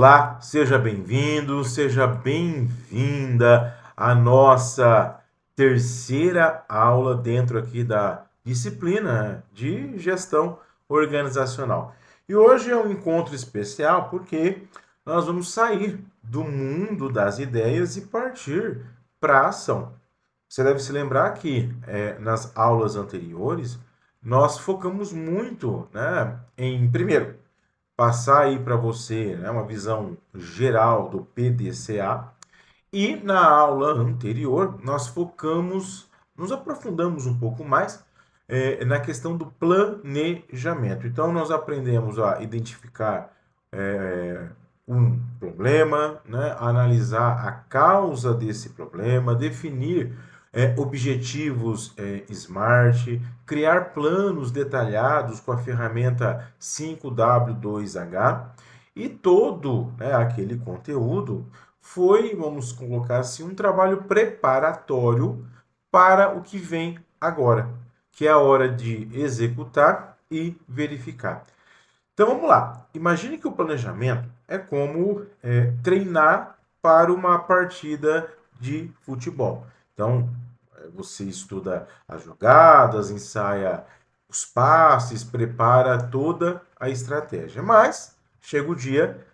Olá, seja bem-vindo, seja bem-vinda à nossa terceira aula dentro aqui da disciplina de gestão organizacional. E hoje é um encontro especial porque nós vamos sair do mundo das ideias e partir para a ação. Você deve se lembrar que nas aulas anteriores nós focamos muito, né, em, primeiro, passar aí para você, né, uma visão geral do PDCA. E na aula anterior, nós focamos, nos aprofundamos um pouco mais na questão do planejamento. Então, nós aprendemos a identificar um problema, né, analisar a causa desse problema, definir objetivos SMART, criar planos detalhados com a ferramenta 5W2H e todo, né, aquele conteúdo foi, vamos colocar assim, um trabalho preparatório para o que vem agora, que é a hora de executar e verificar. Então vamos lá. Imagine que o planejamento é como treinar para uma partida de futebol. Então você estuda as jogadas, ensaia os passes, prepara toda a estratégia. Mas chega o dia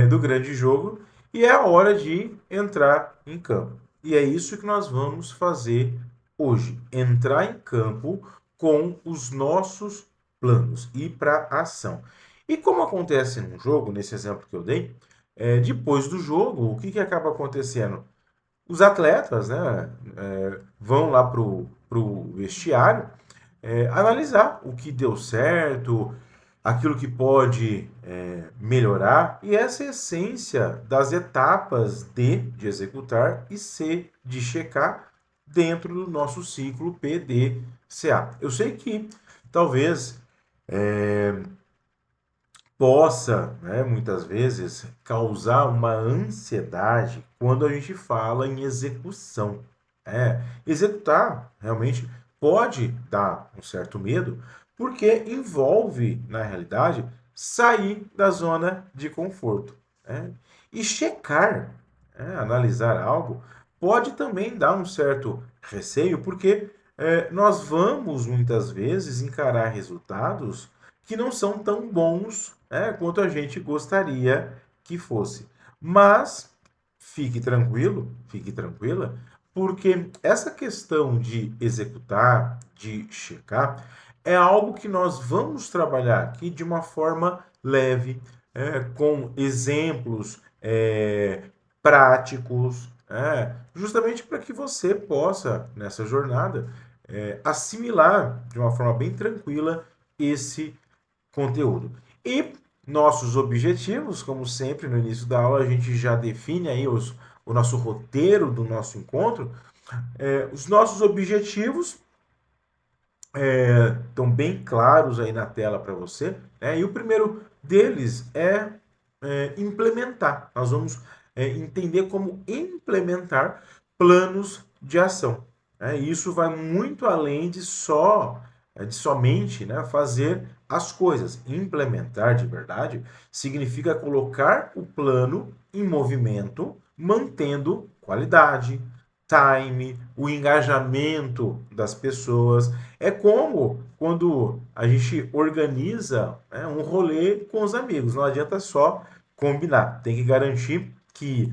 do grande jogo e é a hora de entrar em campo. E é isso que nós vamos fazer hoje: entrar em campo com os nossos planos, ir para a ação. E como acontece num jogo, nesse exemplo que eu dei, depois do jogo, o que acaba acontecendo? Os atletas, né, vão lá pro vestiário analisar o que deu certo, aquilo que pode melhorar, e essa é a essência das etapas de executar e C de checar dentro do nosso ciclo PDCA. Eu sei que talvez possa, né, muitas vezes, causar uma ansiedade quando a gente fala em execução. Executar realmente pode dar um certo medo, porque envolve, na realidade, sair da zona de conforto. E checar, analisar algo, pode também dar um certo receio, porque nós vamos muitas vezes encarar resultados que não são tão bons quanto a gente gostaria que fosse. Mas fique tranquilo, fique tranquila, porque essa questão de executar, de checar, é algo que nós vamos trabalhar aqui de uma forma leve, com exemplos práticos, justamente para que você possa, nessa jornada, assimilar de uma forma bem tranquila esse conteúdo. E nossos objetivos, como sempre no início da aula, a gente já define aí o nosso roteiro do nosso encontro. Os nossos objetivos estão bem claros aí na tela para você. E o primeiro deles é implementar. Nós vamos entender como implementar planos de ação. Isso vai muito além de somente, né, fazer as coisas. Implementar de verdade significa colocar o plano em movimento, mantendo qualidade, time, o engajamento das pessoas. É como quando a gente organiza, né, um rolê com os amigos. Não adianta só combinar, tem que garantir que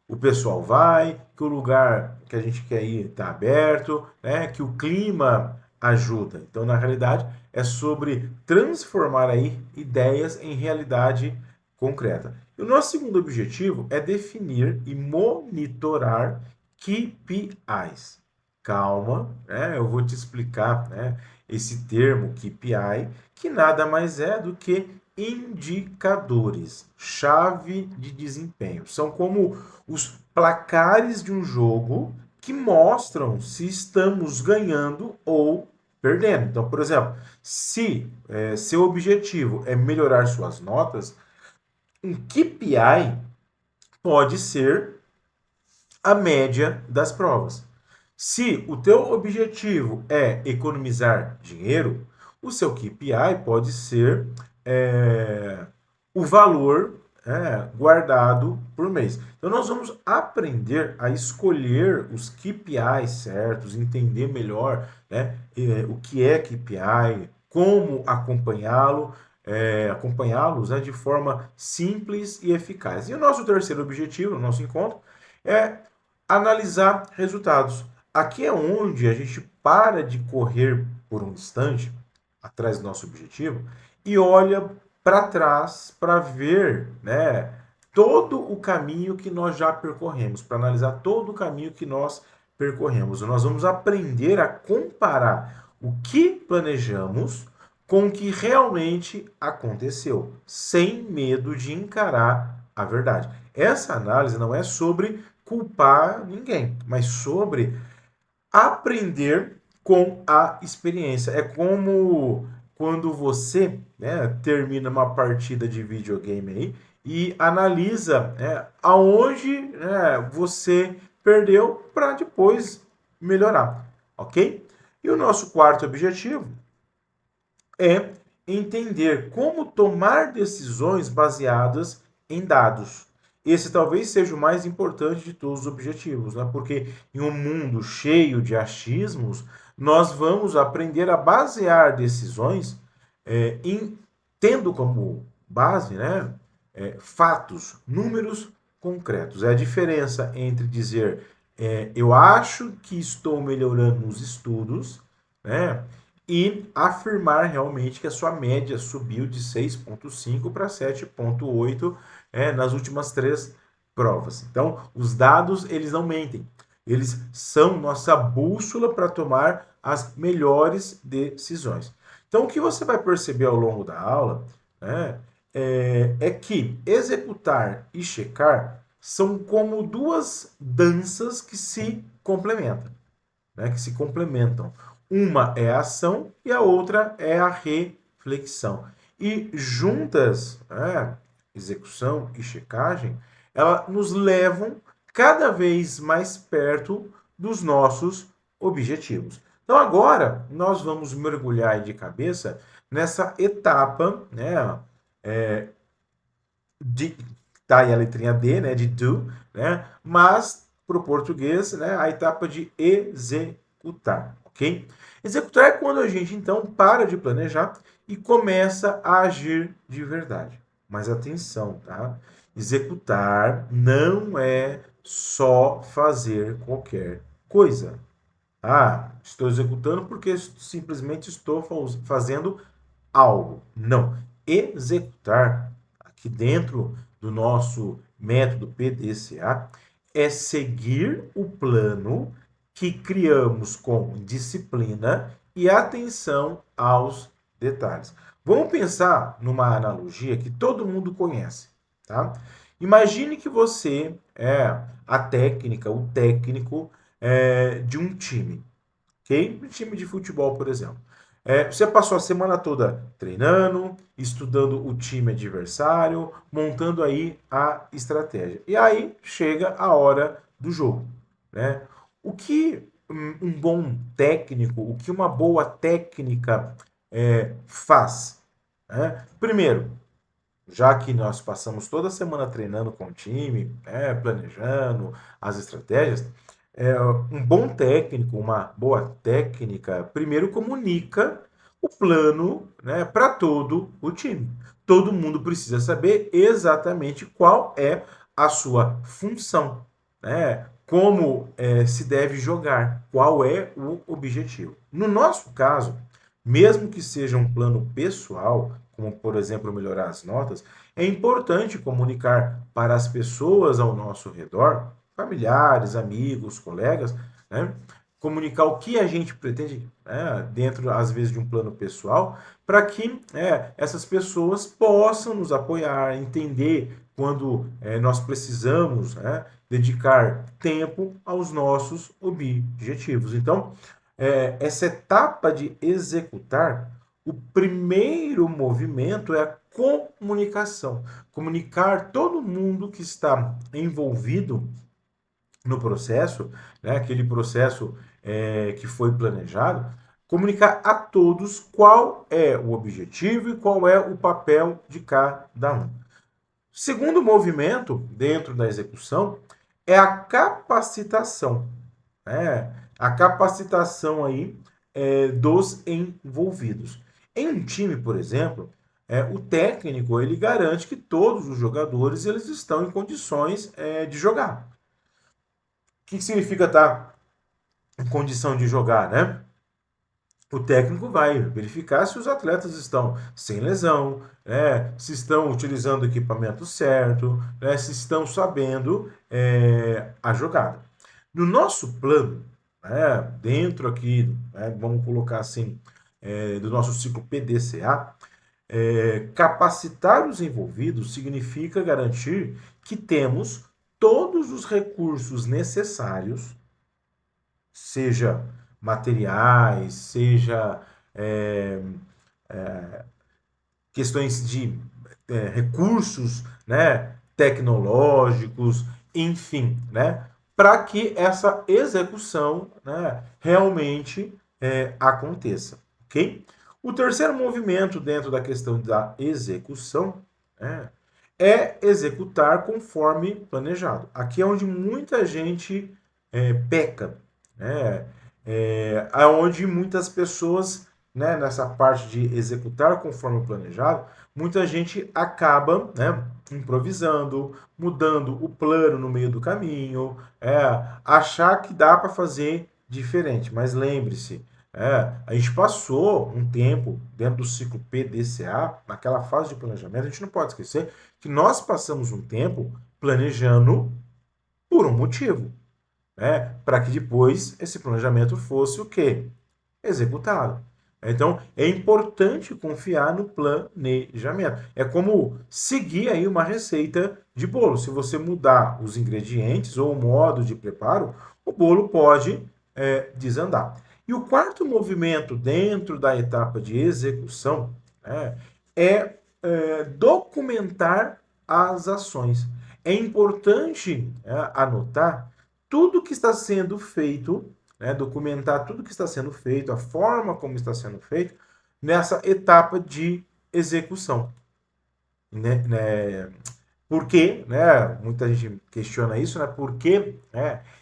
o pessoal vai, que o lugar que a gente quer ir está aberto, né, que o clima ajuda. Então, na realidade, é sobre transformar aí ideias em realidade concreta. E o nosso segundo objetivo é definir e monitorar KPIs. Calma, eu vou te explicar, né, esse termo KPI, que nada mais é do que indicadores, chave de desempenho. São como os placares de um jogo que mostram se estamos ganhando ou perdendo. Então, por exemplo, se seu objetivo é melhorar suas notas, um KPI pode ser a média das provas. Se o teu objetivo é economizar dinheiro, o seu KPI pode ser o valor guardado por mês. Então, nós vamos aprender a escolher os KPIs certos, entender melhor, né, o que é KPI, como acompanhá-los, né, de forma simples e eficaz. E o nosso terceiro objetivo, o nosso encontro, é analisar resultados. Aqui é onde a gente para de correr por um instante atrás do nosso objetivo e olha para trás para ver, né, todo o caminho que nós já percorremos, para analisar todo o caminho que nós percorremos. Nós vamos aprender a comparar o que planejamos com o que realmente aconteceu, sem medo de encarar a verdade. Essa análise não é sobre culpar ninguém, mas sobre aprender com a experiência. É como quando você, né, termina uma partida de videogame aí e analisa, né, aonde, né, você perdeu para depois melhorar, ok? E o nosso quarto objetivo é entender como tomar decisões baseadas em dados. Esse talvez seja o mais importante de todos os objetivos, né? Porque em um mundo cheio de achismos, nós vamos aprender a basear decisões tendo como base, né, fatos, números concretos. É a diferença entre dizer eu acho que estou melhorando nos estudos, né, e afirmar realmente que a sua média subiu de 6,5 para 7,8 nas últimas 3 provas. Então, os dados, eles não mentem. Eles são nossa bússola para tomar as melhores decisões. Então, o que você vai perceber ao longo da aula, né, é que executar e checar são como duas danças que se complementam, né, que se complementam. Uma é a ação e a outra é a reflexão. E juntas, execução e checagem, elas nos levam cada vez mais perto dos nossos objetivos. Então agora nós vamos mergulhar de cabeça nessa etapa, né, de tá aí a letrinha D, né, de do, né, mas para o português, né, a etapa de executar, ok? Executar é quando a gente então para de planejar e começa a agir de verdade. Mas atenção, tá? Executar não é só fazer qualquer coisa. Ah, estou executando porque simplesmente estou fazendo algo. Não. Executar, aqui dentro do nosso método PDCA, é seguir o plano que criamos com disciplina e atenção aos detalhes. Vamos pensar numa analogia que todo mundo conhece, tá? Imagine que você é a técnica, o técnico de um time, ok? Um time de futebol, por exemplo. Você passou a semana toda treinando, estudando o time adversário, montando aí a estratégia. E aí chega a hora do jogo, né? O que um bom técnico, o que uma boa técnica faz? Né? Primeiro, já que nós passamos toda semana treinando com o time, planejando as estratégias, um bom técnico, uma boa técnica, primeiro comunica o plano, né, para todo o time. Todo mundo precisa saber exatamente qual é a sua função, né? Como se deve jogar, qual é o objetivo. No nosso caso, mesmo que seja um plano pessoal, como por exemplo melhorar as notas, é importante comunicar para as pessoas ao nosso redor, familiares, amigos, colegas, né? Comunicar o que a gente pretende, né, dentro, às vezes, de um plano pessoal, para que essas pessoas possam nos apoiar, entender quando nós precisamos, né, dedicar tempo aos nossos objetivos. Então, essa etapa de executar, o primeiro movimento é a comunicação. Comunicar todo mundo que está envolvido no processo, né, aquele processo que foi planejado, comunicar a todos qual é o objetivo e qual é o papel de cada um. Segundo movimento dentro da execução é a capacitação, né? A capacitação aí dos envolvidos. Em um time, por exemplo, o técnico ele garante que todos os jogadores eles estão em condições de jogar. O que significa estar em condição de jogar, né? O técnico vai verificar se os atletas estão sem lesão, se estão utilizando o equipamento certo, se estão sabendo a jogada. No nosso plano, dentro aqui, vamos colocar assim, do nosso ciclo PDCA, capacitar os envolvidos significa garantir que temos todos os recursos necessários, seja materiais, seja é, questões de recursos, né, tecnológicos, enfim, né, para que essa execução, né, realmente aconteça, ok? O terceiro movimento dentro da questão da execução é executar conforme planejado. Aqui é onde muita gente peca, né? Aonde muitas pessoas, né, nessa parte de executar conforme planejado, muita gente acaba, né, improvisando, mudando o plano no meio do caminho, achar que dá para fazer diferente. Mas lembre-se, a gente passou um tempo dentro do ciclo PDCA, naquela fase de planejamento, a gente não pode esquecer que nós passamos um tempo planejando por um motivo, para que depois esse planejamento fosse o quê? Executado. Então, é importante confiar no planejamento. É como seguir aí uma receita de bolo. Se você mudar os ingredientes ou o modo de preparo, o bolo pode desandar. E o quarto movimento dentro da etapa de execução documentar as ações. É importante anotar tudo que está sendo feito, documentar tudo que está sendo feito, a forma como está sendo feito, nessa etapa de execução. Por quê? Muita gente questiona isso, por que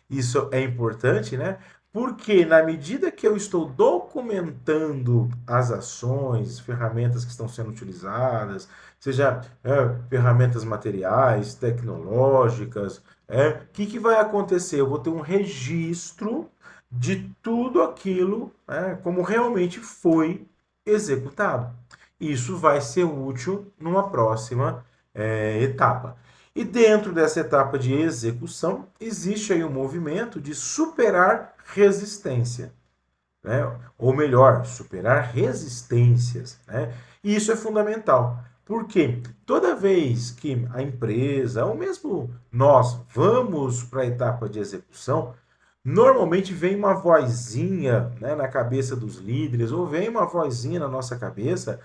isso é importante, porque na medida que eu estou documentando as ações, ferramentas que estão sendo utilizadas, seja ferramentas materiais, tecnológicas, o que vai acontecer? Eu vou ter um registro de tudo aquilo como realmente foi executado. Isso vai ser útil numa próxima etapa. E dentro dessa etapa de execução, existe aí um movimento de superar resistência, ou melhor, superar resistências. E isso é fundamental, porque toda vez que a empresa, ou mesmo nós, vamos para a etapa de execução, normalmente vem uma vozinha na cabeça dos líderes, ou vem uma vozinha na nossa cabeça,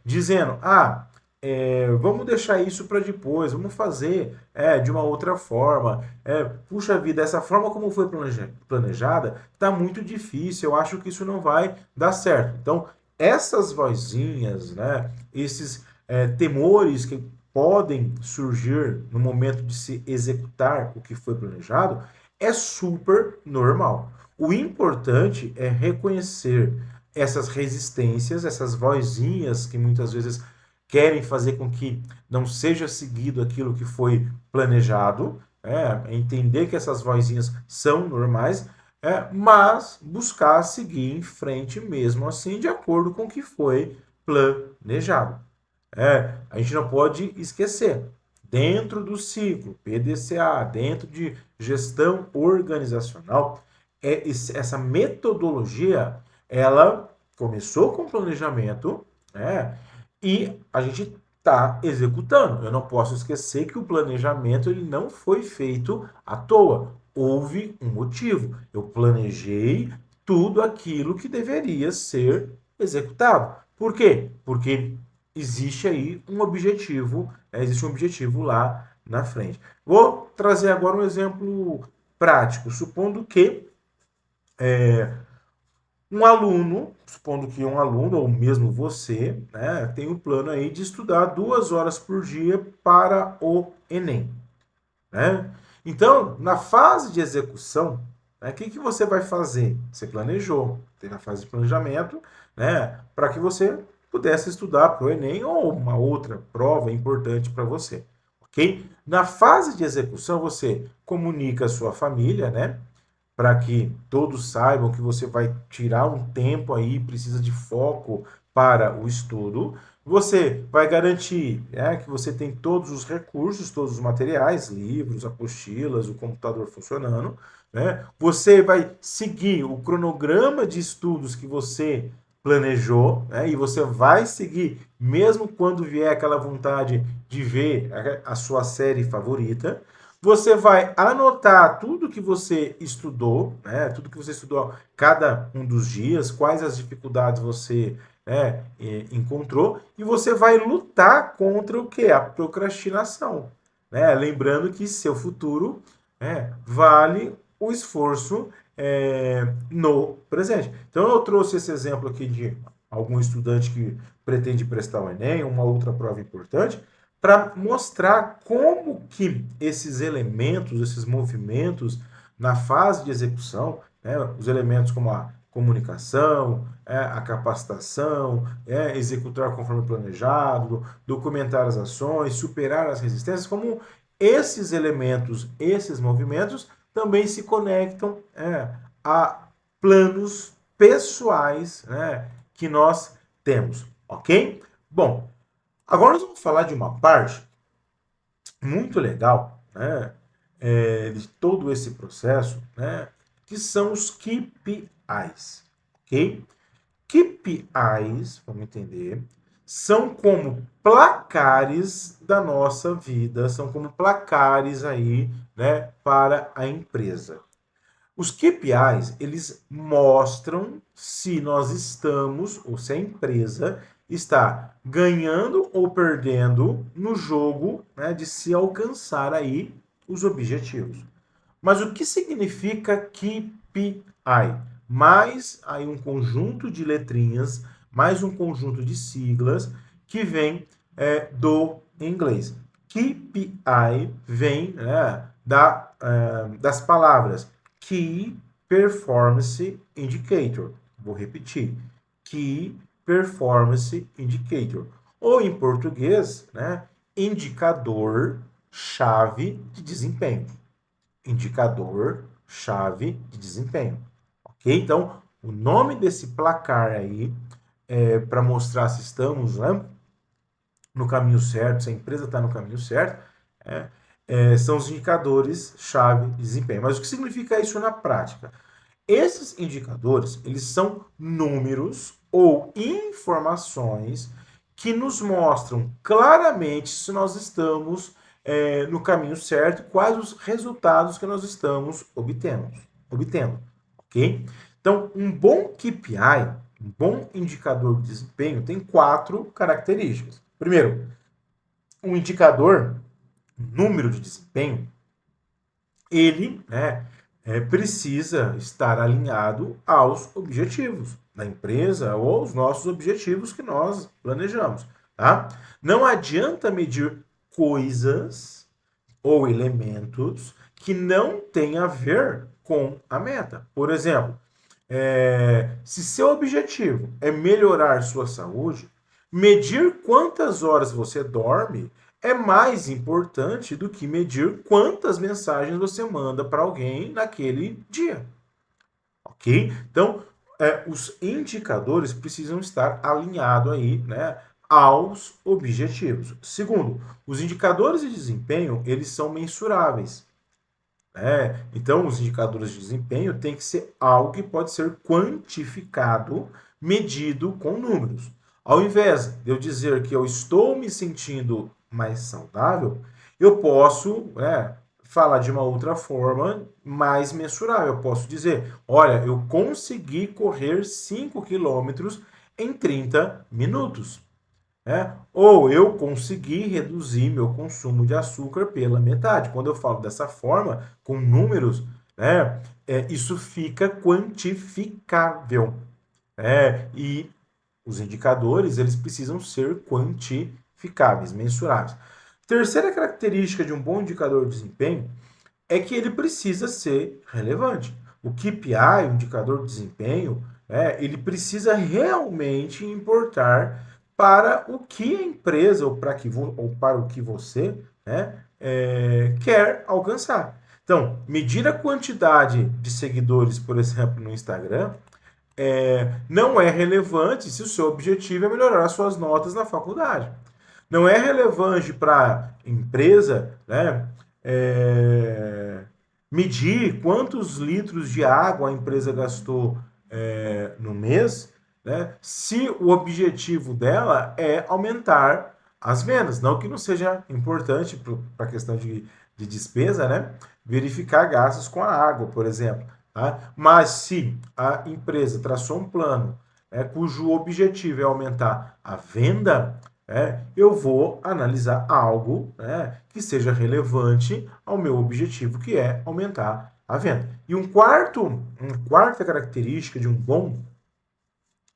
dizendo: vamos deixar isso para depois, vamos fazer de uma outra forma. Puxa vida, essa forma como foi planejada está muito difícil, eu acho que isso não vai dar certo. Então, essas vozinhas, esses temores que podem surgir no momento de se executar o que foi planejado, é super normal. O importante é reconhecer essas resistências, essas vozinhas que muitas vezes querem fazer com que não seja seguido aquilo que foi planejado, entender que essas vozinhas são normais, mas buscar seguir em frente mesmo assim, de acordo com o que foi planejado. A gente não pode esquecer, dentro do ciclo PDCA, dentro de gestão organizacional, essa metodologia, ela começou com planejamento, e a gente está executando. Eu não posso esquecer que o planejamento ele não foi feito à toa. Houve um motivo. Eu planejei tudo aquilo que deveria ser executado. Por quê? Porque existe aí um objetivo, existe um objetivo lá na frente. Vou trazer agora um exemplo prático. Supondo que Um aluno, supondo que um aluno, ou mesmo você, né, tem o plano aí de estudar 2 horas por dia para o Enem, né? Então, na fase de execução, né, o que, que você vai fazer? Você planejou, tem na fase de planejamento, né, para que você pudesse estudar para o Enem ou uma outra prova importante para você, ok? Na fase de execução, você comunica a sua família, né, para que todos saibam que você vai tirar um tempo aí, precisa de foco para o estudo. Você vai garantir, que você tem todos os recursos, todos os materiais, livros, apostilas, o computador funcionando. Né? Você vai seguir o cronograma de estudos que você planejou, né? E você vai seguir, mesmo quando vier aquela vontade de ver a sua série favorita. Você vai anotar tudo que você estudou, né? Tudo que você estudou cada um dos dias, quais as dificuldades você encontrou, e você vai lutar contra o que? A procrastinação. Né? Lembrando que seu futuro vale o esforço no presente. Então eu trouxe esse exemplo aqui de algum estudante que pretende prestar o Enem, uma outra prova importante, para mostrar como que esses elementos, esses movimentos na fase de execução, né, os elementos como a comunicação, a capacitação, executar conforme planejado, documentar as ações, superar as resistências, como esses elementos, esses movimentos também se conectam a planos pessoais, né, que nós temos, ok? Bom, agora nós vamos falar de uma parte muito legal, né, de todo esse processo, né, que são os KPIs, ok? KPIs, vamos entender, são como placares da nossa vida, são como placares aí, né, para a empresa. Os KPIs, eles mostram se nós estamos, ou se a empresa está ganhando ou perdendo no jogo, né, de se alcançar aí os objetivos. Mas o que significa KPI? Mais aí um conjunto de letrinhas, mais um conjunto de siglas que vem do inglês. KPI vem das palavras Key Performance Indicator. Vou repetir. Key Performance Indicator. Ou em português, né, indicador-chave de desempenho. Indicador-chave de desempenho. Ok? Então, o nome desse placar aí para mostrar se estamos, né, no caminho certo, se a empresa está no caminho certo, são os indicadores-chave de desempenho. Mas o que significa isso na prática? Esses indicadores, eles são números ou informações que nos mostram claramente se nós estamos no caminho certo, quais os resultados que nós estamos obtendo, ok? Então, um bom KPI, um bom indicador de desempenho, tem 4 características. Primeiro, um indicador, um número de desempenho, ele precisa estar alinhado aos objetivos da empresa ou aos nossos objetivos que nós planejamos. Tá? Não adianta medir coisas ou elementos que não têm a ver com a meta. Por exemplo, se seu objetivo é melhorar sua saúde, medir quantas horas você dorme é mais importante do que medir quantas mensagens você manda para alguém naquele dia. Ok? Então, os indicadores precisam estar alinhados aí, né, aos objetivos. Segundo, os indicadores de desempenho, eles são mensuráveis. Então, os indicadores de desempenho têm que ser algo que pode ser quantificado, medido com números. Ao invés de eu dizer que eu estou me sentindo mais saudável, eu posso falar de uma outra forma mais mensurável. Eu posso dizer, olha, eu consegui correr 5 quilômetros em 30 minutos. Ou eu consegui reduzir meu consumo de açúcar pela metade. Quando eu falo dessa forma, com números, isso fica quantificável. E os indicadores, eles precisam ser quantificáveis, mensuráveis. Terceira característica de um bom indicador de desempenho é que ele precisa ser relevante. O KPI, o indicador de desempenho, ele precisa realmente importar para o que a empresa ou para o que você, quer alcançar. Então, medir a quantidade de seguidores, por exemplo, no Instagram, não é relevante se o seu objetivo é melhorar as suas notas na faculdade. Não é relevante para a empresa, medir quantos litros de água a empresa gastou no mês, se o objetivo dela é aumentar as vendas. Não que não seja importante para a questão de despesa, verificar gastos com a água, por exemplo. Tá? Mas se a empresa traçou um plano cujo objetivo é aumentar a venda, eu vou analisar algo que seja relevante ao meu objetivo, que é aumentar a venda. E uma quarta característica de um bom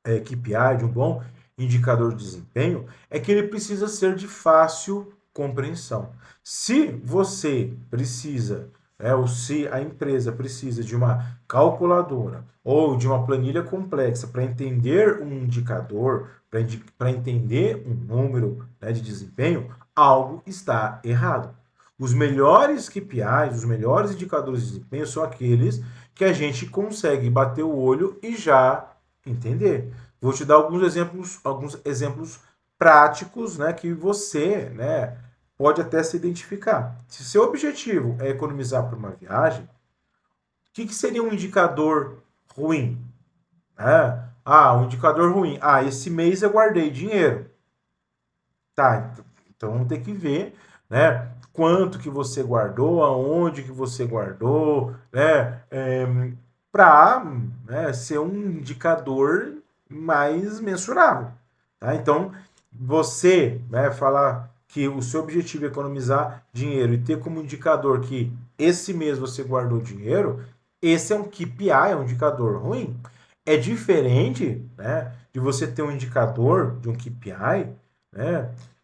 KPI, de um bom indicador de desempenho, é que ele precisa ser de fácil compreensão. Se você precisa, ou se a empresa precisa de uma calculadora ou de uma planilha complexa para entender um indicador, para entender um número de desempenho, algo está errado. Os melhores KPIs, os melhores indicadores de desempenho são aqueles que a gente consegue bater o olho e já entender. Vou te dar alguns exemplos práticos, que você, pode até se identificar. Se seu objetivo é economizar para uma viagem, o que seria um indicador ruim? Um indicador ruim. Esse mês eu guardei dinheiro. Tá, então vamos ter que ver, quanto que você guardou, aonde que você guardou, para ser um indicador mais mensurável. Tá? Então, você falar que o seu objetivo é economizar dinheiro e ter como indicador que esse mês você guardou dinheiro, esse é um KPI, é um indicador ruim. É diferente de você ter um indicador de um KPI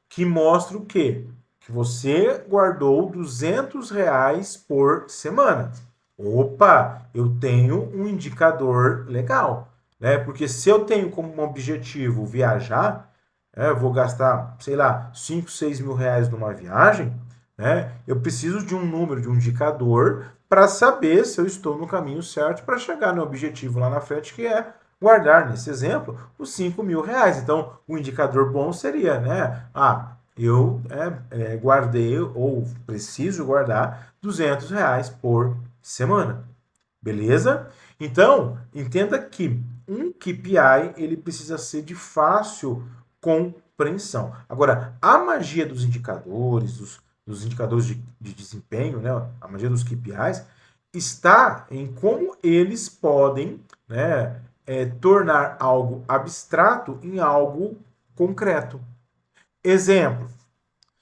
que mostra o quê? Que você guardou R$ 200 por semana. Opa, eu tenho um indicador legal. Porque se eu tenho como objetivo viajar, vou gastar, sei lá, 5, 6 mil reais numa viagem, eu preciso de um número, de um indicador, para saber se eu estou no caminho certo para chegar no objetivo lá na frente, que é guardar, nesse exemplo, os 5 mil reais. Então, o indicador bom seria, eu guardei ou preciso guardar R$ 200 por semana. Beleza? Então, entenda que um KPI ele precisa ser de fácil compreensão. Agora, a magia dos indicadores, dos indicadores de desempenho, a magia dos KPIs, está em como eles podem tornar algo abstrato em algo concreto. Exemplo,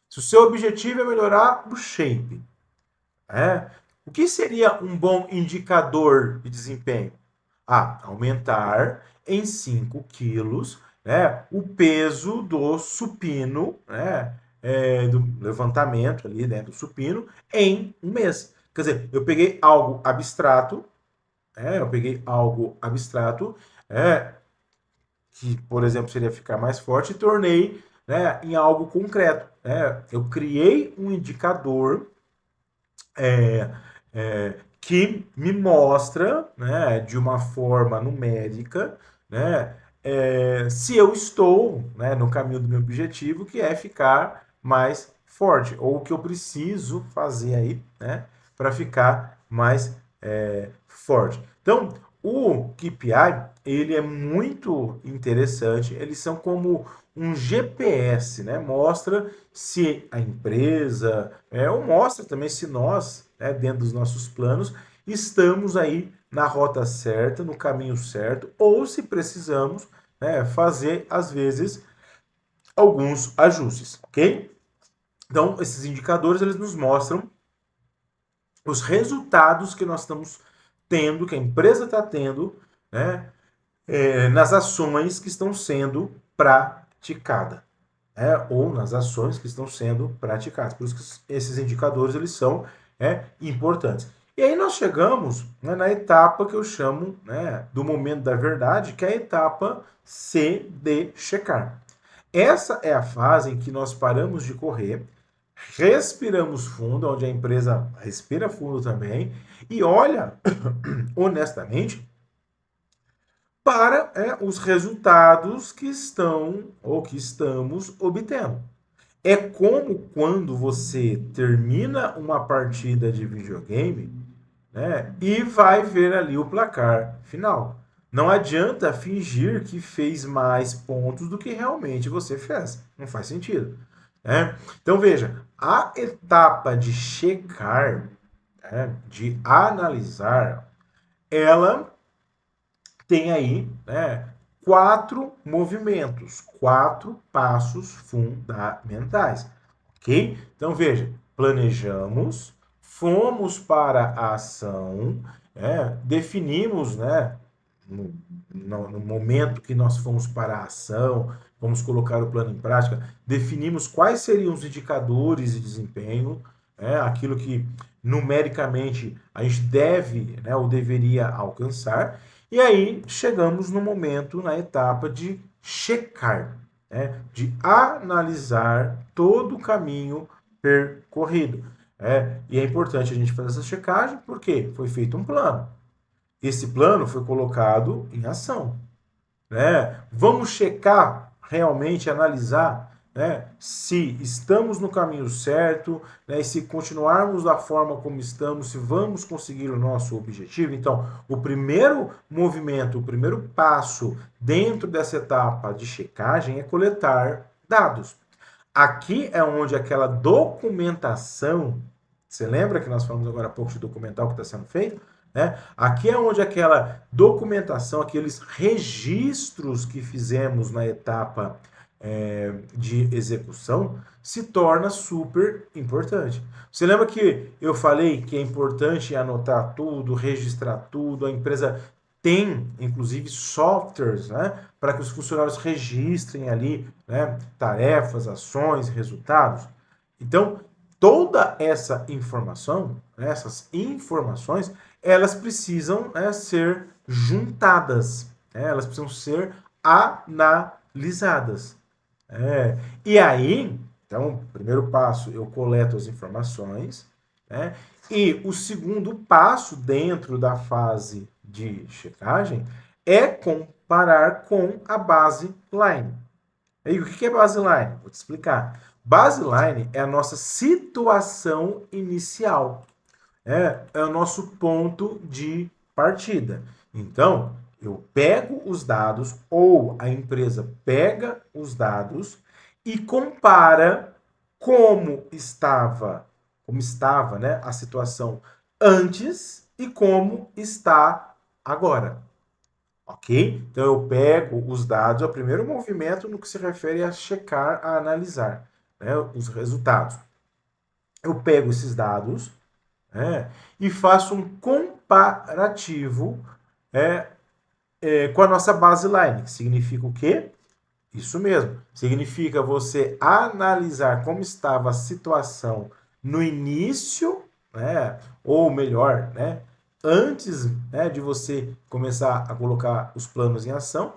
se o seu objetivo é melhorar o shape, o que seria um bom indicador de desempenho? Aumentar em 5 quilos o peso do supino, do levantamento ali, do supino, em um mês. Quer dizer, eu peguei algo abstrato, que, por exemplo, seria ficar mais forte, e tornei em algo concreto. Eu criei um indicador que me mostra, de uma forma numérica, se eu estou no caminho do meu objetivo, que é ficar mais forte, ou o que eu preciso fazer aí, para ficar mais forte. Então, o KPI, ele é muito interessante, eles são como um GPS, mostra se a empresa, ou mostra também se nós, dentro dos nossos planos, estamos aí na rota certa, no caminho certo, ou se precisamos fazer, às vezes, alguns ajustes, ok? Então, esses indicadores, eles nos mostram os resultados que nós estamos tendo, que a empresa está tendo, nas ações que estão sendo praticadas, ou nas ações que estão sendo praticadas. Por isso que esses indicadores eles são importantes. E aí nós chegamos, né, na etapa que eu chamo, né, do momento da verdade, que é a etapa C de checar. Essa é a fase em que nós paramos de correr, respiramos fundo, onde a empresa respira fundo também, e olha honestamente para os resultados que estão ou que estamos obtendo. É como quando você termina uma partida de videogame, né, e vai ver ali o placar final. Não adianta fingir que fez mais pontos do que realmente você fez. Não faz sentido. Né? Então veja, a etapa de checar, né, de analisar, ela tem aí, né, 4 movimentos, 4 passos fundamentais, ok? Então veja, planejamos, fomos para a ação, definimos, né, no momento que nós fomos para a ação, vamos colocar o plano em prática, definimos quais seriam os indicadores de desempenho, aquilo que numericamente a gente deve, né, ou deveria alcançar, e aí chegamos no momento, na etapa de checar, né, de analisar todo o caminho percorrido. E é importante a gente fazer essa checagem porque foi feito um plano. Esse plano foi colocado em ação. Né? Vamos checar realmente, analisar, né, se estamos no caminho certo, né, e se continuarmos da forma como estamos, se vamos conseguir o nosso objetivo. Então, o primeiro movimento, o primeiro passo dentro dessa etapa de checagem é coletar dados. Aqui é onde aquela documentação, você lembra que nós falamos agora há pouco de documental que está sendo feito? Né? Aqui é onde aquela documentação, aqueles registros que fizemos na etapa de execução, se torna super importante. Você lembra que eu falei que é importante anotar tudo, registrar tudo, a empresa tem, inclusive, softwares, né, para que os funcionários registrem ali, né, tarefas, ações, resultados. Então, toda essa informação, né, essas informações, elas precisam, né, ser juntadas, né, elas precisam ser analisadas. E aí, então, primeiro passo, eu coleto as informações, né, e o segundo passo dentro da fase de checagem é comparar com a baseline. E o que é baseline? Vou te explicar. Baseline é a nossa situação inicial. É o nosso ponto de partida. Então, eu pego os dados, ou a empresa pega os dados e compara como estava, né, a situação antes e como está agora. Ok? Então eu pego os dados, é o primeiro movimento no que se refere a checar, a analisar, né, os resultados. Eu pego esses dados, e faço um comparativo com a nossa baseline, que significa o quê? Isso mesmo, significa você analisar como estava a situação no início, né, ou melhor, né, antes, né, de você começar a colocar os planos em ação,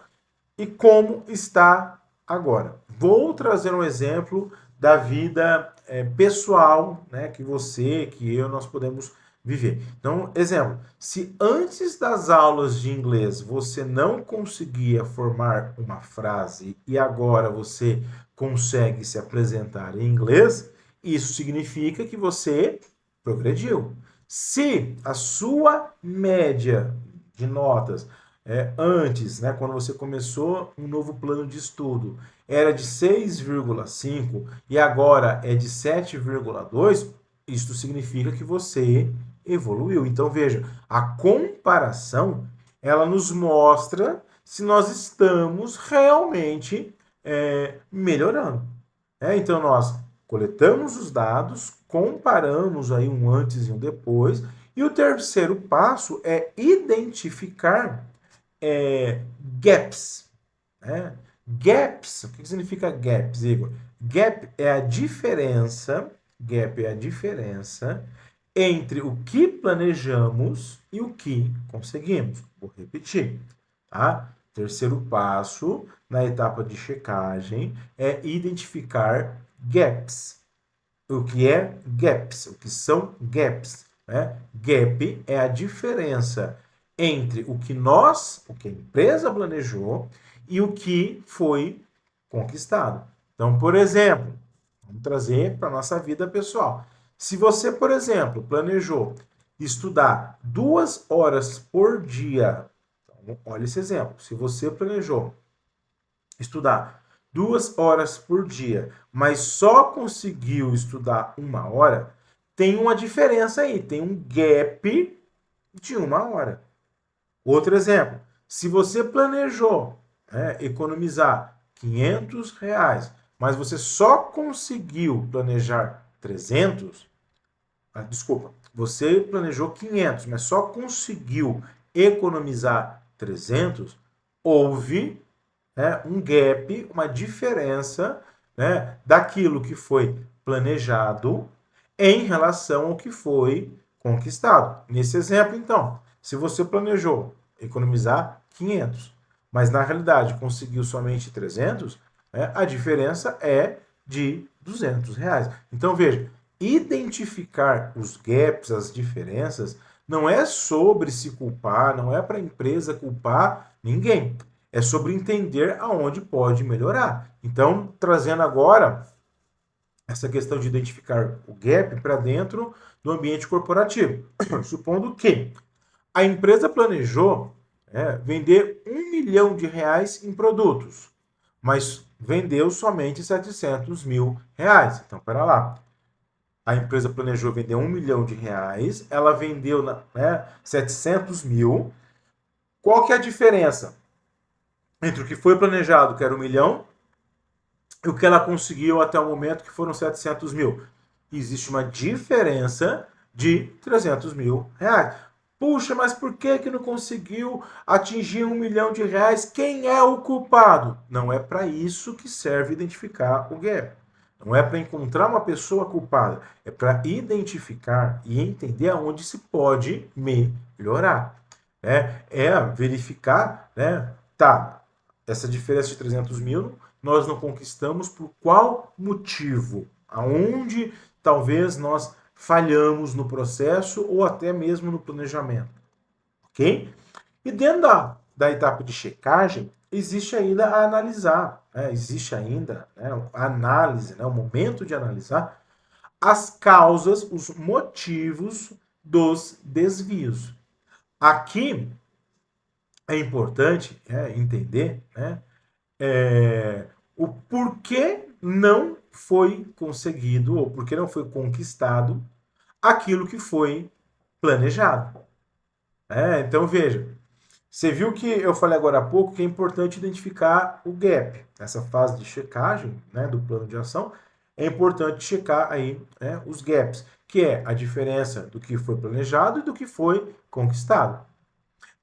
e como está agora. Vou trazer um exemplo da vida pessoal, né, que você, que eu, nós podemos viver. Então, exemplo, se antes das aulas de inglês você não conseguia formar uma frase e agora você consegue se apresentar em inglês, isso significa que você progrediu. Se a sua média de notas antes, né, quando você começou um novo plano de estudo, era de 6,5 e agora é de 7,2, isto significa que você evoluiu. Então veja, a comparação ela nos mostra se nós estamos realmente melhorando. Então nós coletamos os dados, comparamos aí um antes e um depois, e o terceiro passo é identificar gaps. Né? Gaps, o que significa gaps, Igor? Gap é a diferença entre o que planejamos e o que conseguimos. Vou repetir, tá? Terceiro passo na etapa de checagem é identificar gaps. O que é gaps? O que são gaps? Né? Gap é a diferença entre o que a empresa planejou e o que foi conquistado. Então, por exemplo, vamos trazer para a nossa vida pessoal. Se você, por exemplo, planejou estudar 2 horas por dia, então, olha esse exemplo. Se você planejou estudar 2 horas por dia, mas só conseguiu estudar 1 hora, tem uma diferença aí, tem um gap de 1 hora. Outro exemplo, se você planejou economizar R$ 500, mas você só conseguiu planejar 300, desculpa, você planejou 500, mas só conseguiu economizar 300, houve um gap, uma diferença daquilo que foi planejado em relação ao que foi conquistado. Nesse exemplo, então, se você planejou economizar 500, mas na realidade conseguiu somente 300, a diferença é de R$ 200. Então, veja, identificar os gaps, as diferenças, não é sobre se culpar, não é para a empresa culpar ninguém. É sobre entender aonde pode melhorar. Então, trazendo agora essa questão de identificar o gap para dentro do ambiente corporativo. Supondo que a empresa planejou vender R$ 1 milhão em produtos, mas vendeu somente R$ 700 mil. Então, para lá. A empresa planejou vender R$ 1 milhão, ela vendeu 700 mil. Qual que é a diferença entre o que foi planejado, que era 1 milhão, e o que ela conseguiu até o momento, que foram 700 mil? Existe uma diferença de R$ 300 mil. Puxa, mas por que não conseguiu atingir R$ 1 milhão? Quem é o culpado? Não é para isso que serve identificar o gap. Não é para encontrar uma pessoa culpada. É para identificar e entender aonde se pode melhorar. É verificar, tá, essa diferença de 300 mil nós não conquistamos por qual motivo? Aonde talvez nós falhamos no processo ou até mesmo no planejamento, ok? E dentro da etapa de checagem, existe ainda a analisar, existe ainda a análise, o momento de analisar as causas, os motivos dos desvios. Aqui é importante entender o porquê não foi conseguido ou porquê não foi conquistado aquilo que foi planejado. Então veja, você viu que eu falei agora há pouco que é importante identificar o gap. Nessa fase de checagem do plano de ação, é importante checar aí os gaps, que é a diferença do que foi planejado e do que foi conquistado.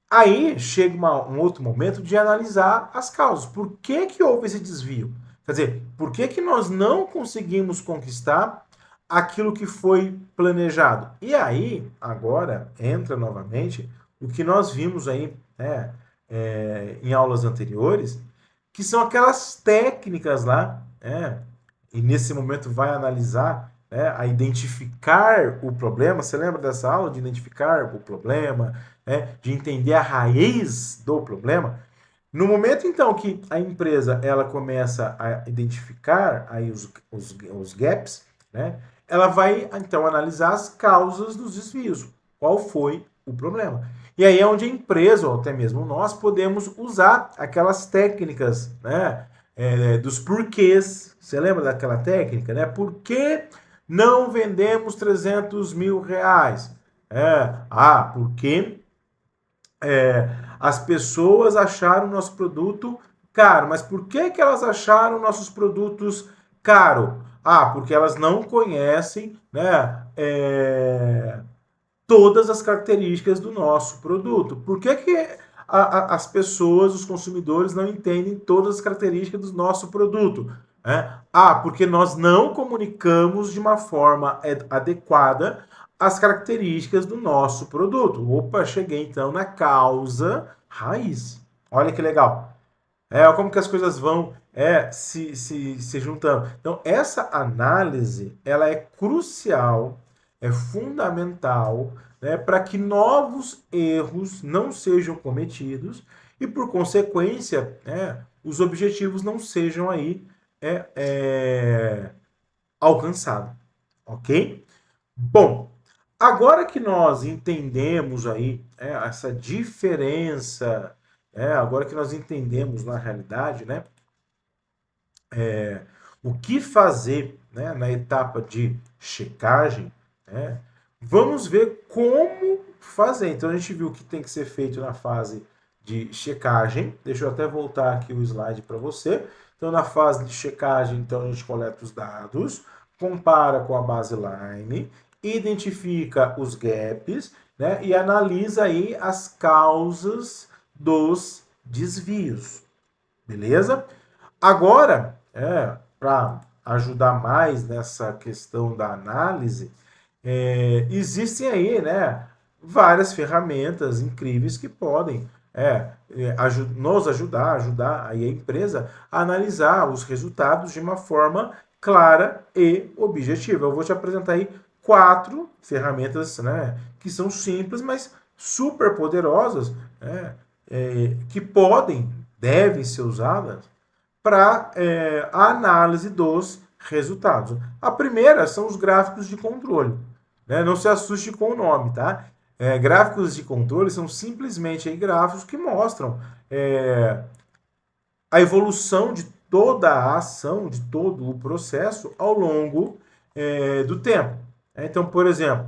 Aí chega um outro momento de analisar as causas. Por que houve esse desvio? Quer dizer, por que nós não conseguimos conquistar aquilo que foi planejado? E aí, agora, entra novamente o que nós vimos aí em aulas anteriores, que são aquelas técnicas lá, e nesse momento vai analisar a identificar o problema. Você lembra dessa aula de identificar o problema, de entender a raiz do problema? No momento, então, que a empresa ela começa a identificar aí os gaps, ela vai, então, analisar as causas dos desvios. Qual foi o problema? E aí é onde a empresa, ou até mesmo nós, podemos usar aquelas técnicas dos porquês. Você lembra daquela técnica? Por que não vendemos R$ 300 mil? Porque as pessoas acharam o nosso produto caro. Mas por que elas acharam nossos produtos caro? Porque elas não conhecem todas as características do nosso produto. Por que as pessoas, os consumidores, não entendem todas as características do nosso produto. Né? Porque nós não comunicamos de uma forma adequada as características do nosso produto. Opa, cheguei então na causa raiz. Olha que legal. Como que as coisas vão se juntando. Então, essa análise, ela é crucial, é fundamental, né, para que novos erros não sejam cometidos e, por consequência, os objetivos não sejam aí alcançados, ok? Bom, agora que nós entendemos aí essa diferença, agora que nós entendemos na realidade, né, o que fazer, né, na etapa de checagem, né, vamos ver como fazer. Então a gente viu que tem que ser feito na fase de checagem. Deixa eu até voltar aqui o slide para você. Então na fase de checagem, então a gente coleta os dados, compara com a baseline, identifica os gaps, né, e analisa aí as causas dos desvios. Beleza? Agora, para ajudar mais nessa questão da análise, existem aí, né, várias ferramentas incríveis que podem nos ajudar aí a empresa a analisar os resultados de uma forma clara e objetiva. Eu vou te apresentar aí 4 ferramentas, né, que são simples, mas super poderosas, né, que devem ser usadas para a análise dos resultados. A primeira são os gráficos de controle. Né? Não se assuste com o nome, tá? Gráficos de controle são simplesmente aí gráficos que mostram a evolução de toda a ação, de todo o processo ao longo do tempo. Então, por exemplo,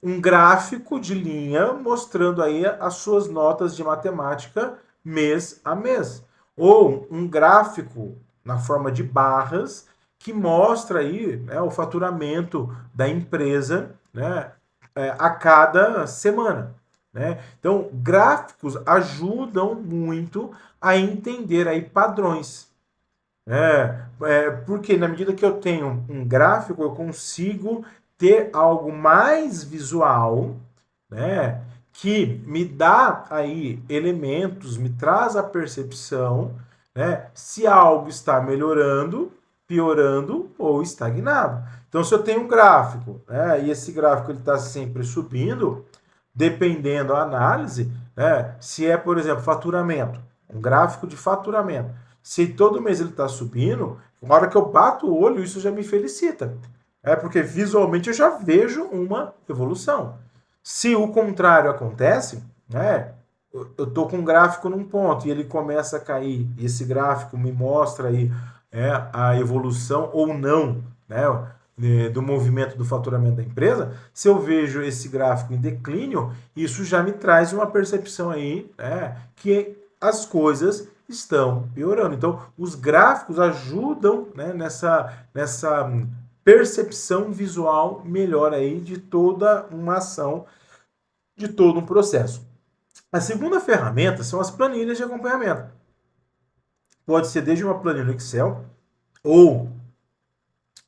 um gráfico de linha mostrando aí as suas notas de matemática mês a mês. Ou um gráfico na forma de barras que mostra aí, né, o faturamento da empresa, né, a cada semana. Né? Então, gráficos ajudam muito a entender aí padrões. Porque na medida que eu tenho um gráfico, eu consigo ter algo mais visual, né, que me dá aí elementos, me traz a percepção, né, se algo está melhorando, piorando ou estagnado. Então, se eu tenho um gráfico, né, e esse gráfico está sempre subindo, dependendo da análise, né, se é, por exemplo, faturamento, um gráfico de faturamento, se todo mês ele está subindo, na hora que eu bato o olho, isso já me felicita. Porque visualmente eu já vejo uma evolução. Se o contrário acontece, né, eu estou com um gráfico num ponto e ele começa a cair, e esse gráfico me mostra aí a evolução ou não, né, do movimento do faturamento da empresa. Se eu vejo esse gráfico em declínio, isso já me traz uma percepção aí, né, que as coisas estão piorando. Então, os gráficos ajudam, né, nessa percepção visual melhor aí de toda uma ação, de todo um processo. A segunda ferramenta são as planilhas de acompanhamento. Pode ser desde uma planilha no Excel ou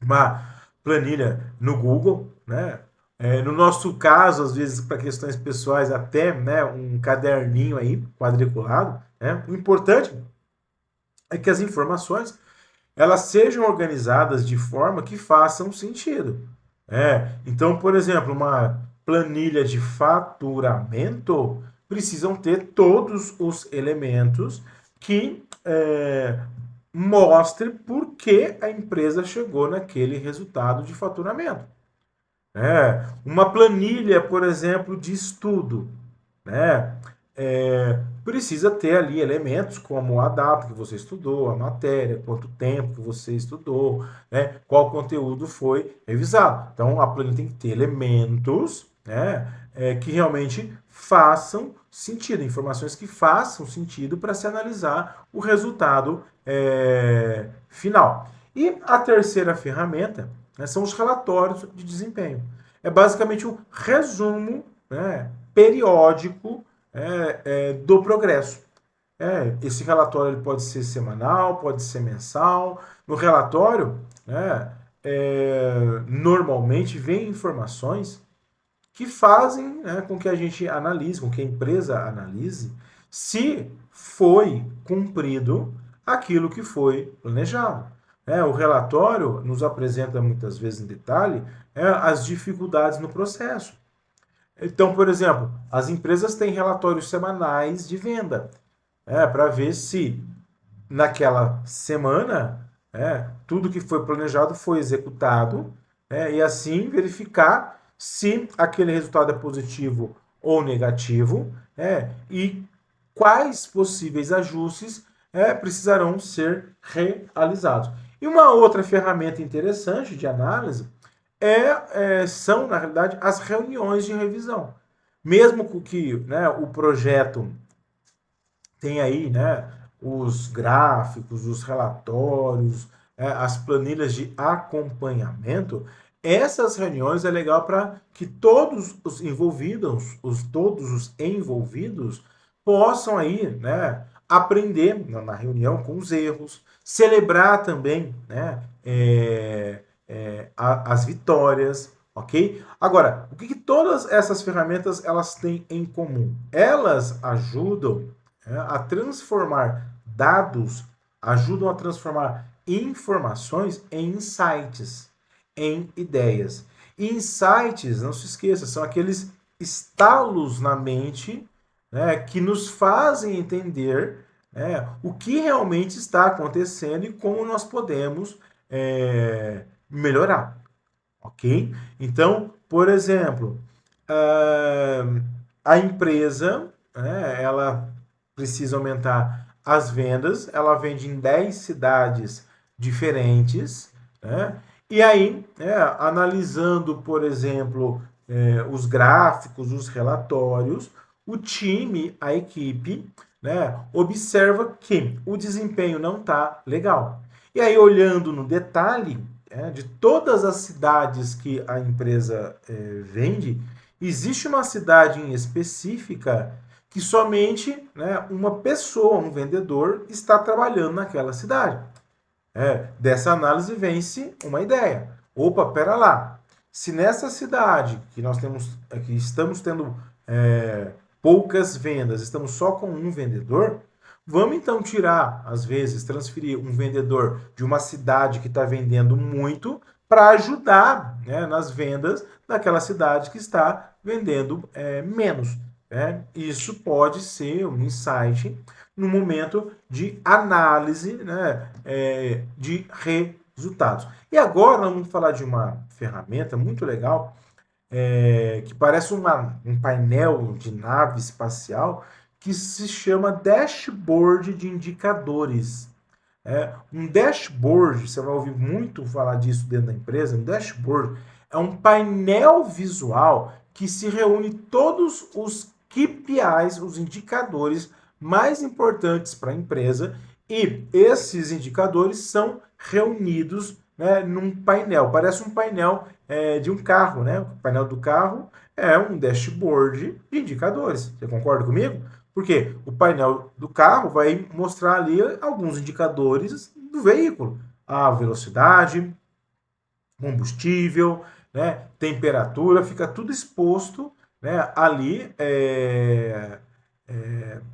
uma planilha no Google, né? No nosso caso, às vezes, para questões pessoais, até, né, um caderninho aí, quadriculado. Né? O importante é que as informações elas sejam organizadas de forma que façam sentido. Então, por exemplo, uma planilha de faturamento precisam ter todos os elementos que mostre por que a empresa chegou naquele resultado de faturamento. Uma planilha, por exemplo, de estudo, né? Precisa ter ali elementos como a data que você estudou, a matéria, quanto tempo que você estudou, né? Qual conteúdo foi revisado. Então, a planilha tem que ter elementos, né, que realmente façam sentido, informações que façam sentido para se analisar o resultado final. E a terceira ferramenta, né, são os relatórios de desempenho. É basicamente um resumo, né, periódico do progresso. Esse relatório ele pode ser semanal, pode ser mensal. No relatório, né, normalmente vem informações que fazem, né, com que a gente analise, com que a empresa analise se foi cumprido aquilo que foi planejado. O relatório nos apresenta muitas vezes em detalhe as dificuldades no processo. Então, por exemplo, as empresas têm relatórios semanais de venda, para ver se naquela semana tudo que foi planejado foi executado, e assim verificar se aquele resultado é positivo ou negativo, e quais possíveis ajustes precisarão ser realizados. E uma outra ferramenta interessante de análise são, na realidade, as reuniões de revisão. Mesmo que, né, o projeto tenha aí, né, os gráficos, os relatórios, as planilhas de acompanhamento, essas reuniões é legal para que todos os envolvidos, todos os envolvidos possam aí, né, aprender na reunião com os erros, celebrar também, né, as vitórias, ok? Agora, o que todas essas ferramentas elas têm em comum? Elas ajudam a transformar dados, ajudam a transformar informações em insights, em ideias. E insights, não se esqueça, são aqueles estalos na mente, né, que nos fazem entender o que realmente está acontecendo e como nós podemos melhorar, ok? Então, por exemplo, a empresa, ela precisa aumentar as vendas, ela vende em 10 cidades diferentes, né? E aí, analisando, por exemplo, os gráficos, os relatórios, o time, a equipe, né, observa que o desempenho não está legal. E aí, olhando no detalhe de todas as cidades que a empresa vende, existe uma cidade em específica que somente, né, uma pessoa, um vendedor, está trabalhando naquela cidade. Dessa análise vence uma ideia. Opa, pera lá. Se nessa cidade que estamos tendo poucas vendas, estamos só com um vendedor, vamos então tirar, às vezes, transferir um vendedor de uma cidade que está vendendo muito para ajudar, né, nas vendas daquela cidade que está vendendo menos. Isso pode ser um insight no momento de análise, né, de resultados. E agora vamos falar de uma ferramenta muito legal, que parece um painel de nave espacial, que se chama dashboard de indicadores. Um dashboard, você vai ouvir muito falar disso dentro da empresa, um dashboard é um painel visual que se reúne todos os KPIs, os indicadores mais importantes para a empresa, e esses indicadores são reunidos, né, num painel. Parece um painel de um carro, né? O painel do carro é um dashboard de indicadores. Você concorda comigo? Porque o painel do carro vai mostrar ali alguns indicadores do veículo. A velocidade, combustível, né, temperatura, fica tudo exposto, né, ali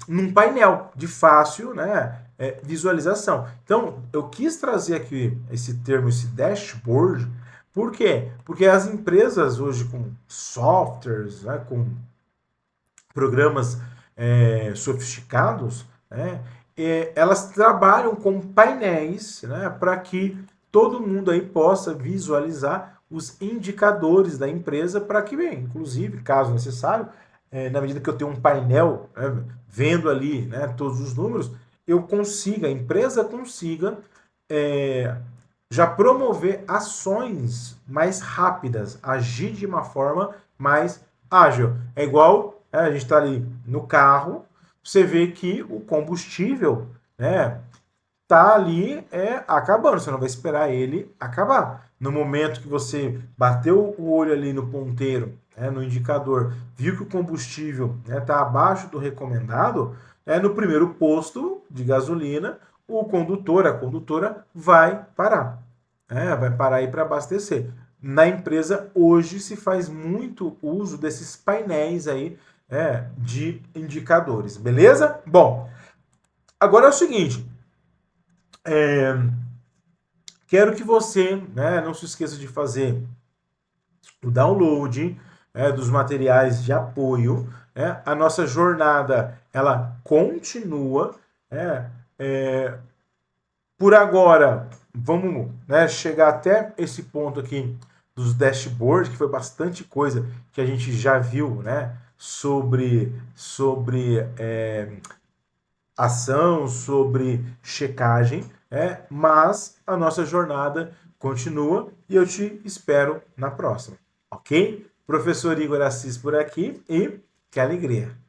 num painel de fácil, né, visualização. Então, eu quis trazer aqui esse termo, esse dashboard, por quê? Porque as empresas hoje com softwares, né, com programas sofisticados, né, elas trabalham com painéis, né, para que todo mundo aí possa visualizar os indicadores da empresa para que, bem, inclusive, caso necessário, na medida que eu tenho um painel vendo ali, né, todos os números, eu consiga, a empresa consiga já promover ações mais rápidas, agir de uma forma mais ágil. É igual a gente está ali no carro, você vê que o combustível, né, tá ali acabando, você não vai esperar ele acabar. No momento que você bateu o olho ali no ponteiro no indicador, viu que o combustível está abaixo do recomendado, no primeiro posto de gasolina, o condutor, a condutora vai parar. Vai parar aí para abastecer. Na empresa, hoje se faz muito uso desses painéis aí de indicadores, beleza? Bom, agora é o seguinte, quero que você, não se esqueça de fazer o download dos materiais de apoio. A nossa jornada ela continua. Por agora, vamos chegar até esse ponto aqui dos dashboards, que foi bastante coisa que a gente já viu sobre ação, sobre checagem, mas a nossa jornada continua e eu te espero na próxima, ok? Professor Igor Assis por aqui e que alegria!